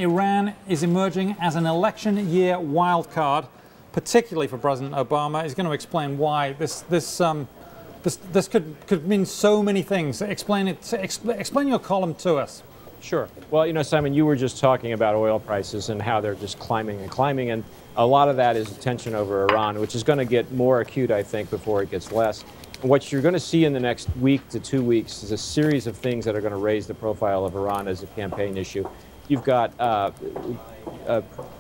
Iran is emerging as an election year wildcard, particularly for President Obama. He's going to explain why this could mean so many things. Explain your column to us. Sure. Well, you know, Simon, you were just talking about oil prices and how they're just climbing and climbing, and a lot of that is tension over Iran, which is going to get more acute, I think, before it gets less. And what you're going to see in the next week to 2 weeks is a series of things that are going to raise the profile of Iran as a campaign issue. You've got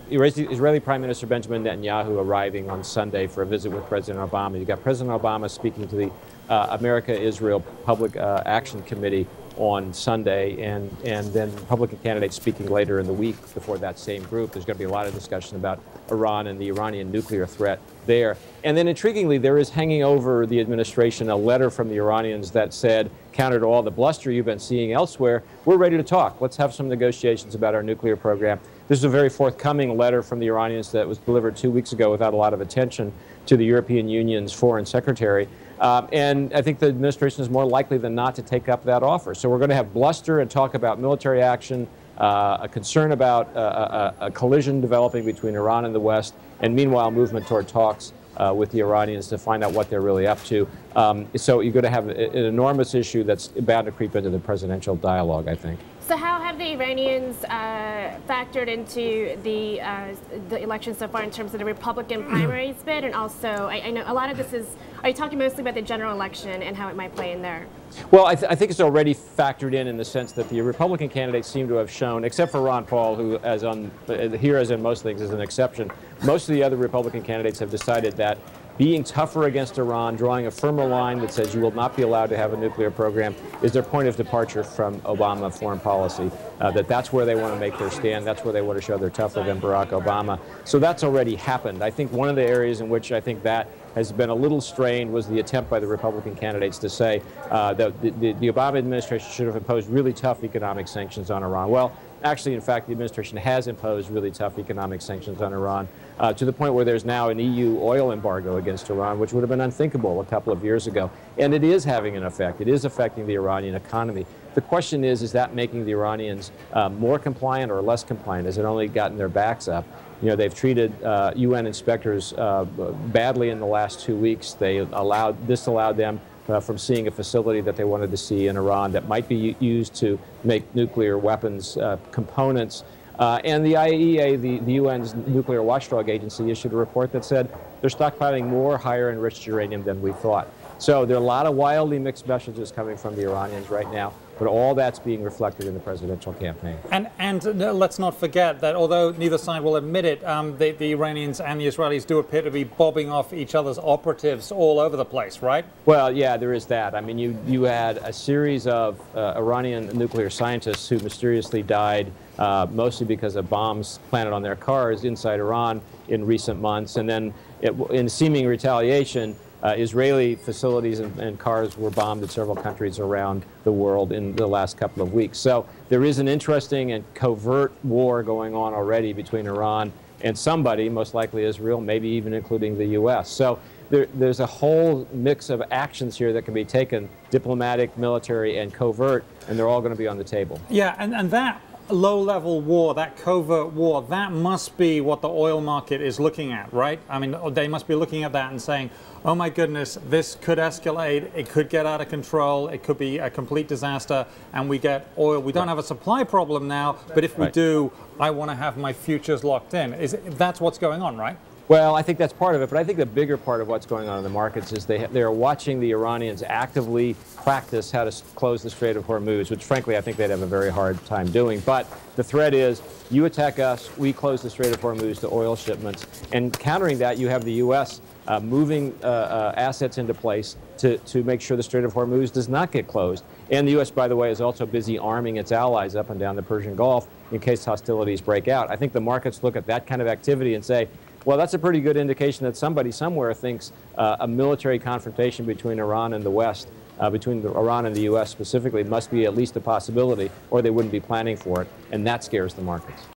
Israeli Prime Minister Benjamin Netanyahu arriving on Sunday for a visit with President Obama. You've got President Obama speaking to the America-Israel Public Action Committee on Sunday, and then Republican candidates speaking later in the week before that same group. There's going to be a lot of discussion about Iran and the Iranian nuclear threat there. And then intriguingly, there is hanging over the administration a letter from the Iranians that said, counter to all the bluster you've been seeing elsewhere, we're ready to talk. Let's have some negotiations about our nuclear program. This is a very forthcoming letter from the Iranians that was delivered 2 weeks ago without a lot of attention to the European Union's foreign secretary. And I think the administration is more likely than not to take up that offer. So we're going to have bluster and talk about military action, a concern about a collision developing between Iran and the West, and meanwhile movement toward talks with the Iranians to find out what they're really up to. So you're going to have an enormous issue that's bound to creep into the presidential dialogue, I think. So how have the Iranians factored into the election so far in terms of the Republican primaries bid? And also, I know a lot of this is, are you talking mostly about the general election and how it might play in there? Well, I think it's already factored in the sense that the Republican candidates seem to have shown, except for Ron Paul, who, as in most things, is an exception, most of the other Republican candidates have decided that being tougher against Iran, drawing a firmer line that says you will not be allowed to have a nuclear program, is their point of departure from Obama foreign policy. That's where they want to make their stand. That's where they want to show they're tougher than Barack Obama. So that's already happened. I think one of the areas in which I think that has been a little strained was the attempt by the Republican candidates to say that the Obama administration should have imposed really tough economic sanctions on Iran. Well, actually, in fact, the administration has imposed really tough economic sanctions on Iran to the point where there's now an EU oil embargo against Iran, which would have been unthinkable a couple of years ago. And it is having an effect. It is affecting the Iranian economy. The question is that making the Iranians more compliant or less compliant? Has it only gotten their backs up? You know, they've treated UN inspectors badly in the last 2 weeks. They disallowed them from seeing a facility that they wanted to see in Iran that might be used to make nuclear weapons components. And the IAEA, the UN's nuclear watchdog agency, issued a report that said they're stockpiling more higher enriched uranium than we thought. So there are a lot of wildly mixed messages coming from the Iranians right now, but all that's being reflected in the presidential campaign. And let's not forget that although neither side will admit it, the Iranians and the Israelis do appear to be bobbing off each other's operatives all over the place, right? Well, yeah, there is that. I mean, you had a series of Iranian nuclear scientists who mysteriously died mostly because of bombs planted on their cars inside Iran in recent months, and then in seeming retaliation, Israeli facilities and cars were bombed in several countries around the world in the last couple of weeks. So there is an interesting and covert war going on already between Iran and somebody, most likely Israel, maybe even including the U.S. So there's a whole mix of actions here that can be taken, diplomatic, military, and covert, and they're all going to be on the table. Yeah, and that low-level war, that covert war, that must be what the oil market is looking at, right? I mean, they must be looking at that and saying, oh my goodness, this could escalate, it could get out of control, it could be a complete disaster, and we get oil. We don't have a supply problem now, but if we do, I want to have my futures locked in. That's what's going on, right? Well, I think that's part of it, but I think the bigger part of what's going on in the markets is they are watching the Iranians actively practice how to close the Strait of Hormuz, which frankly I think they'd have a very hard time doing. But the threat is, you attack us, we close the Strait of Hormuz to oil shipments. And countering that, you have the U.S. Moving assets into place to make sure the Strait of Hormuz does not get closed. And the U.S., by the way, is also busy arming its allies up and down the Persian Gulf in case hostilities break out. I think the markets look at that kind of activity and say, well, that's a pretty good indication that somebody somewhere thinks a military confrontation between Iran and the West, between Iran and the U.S. specifically, must be at least a possibility, or they wouldn't be planning for it, and that scares the markets.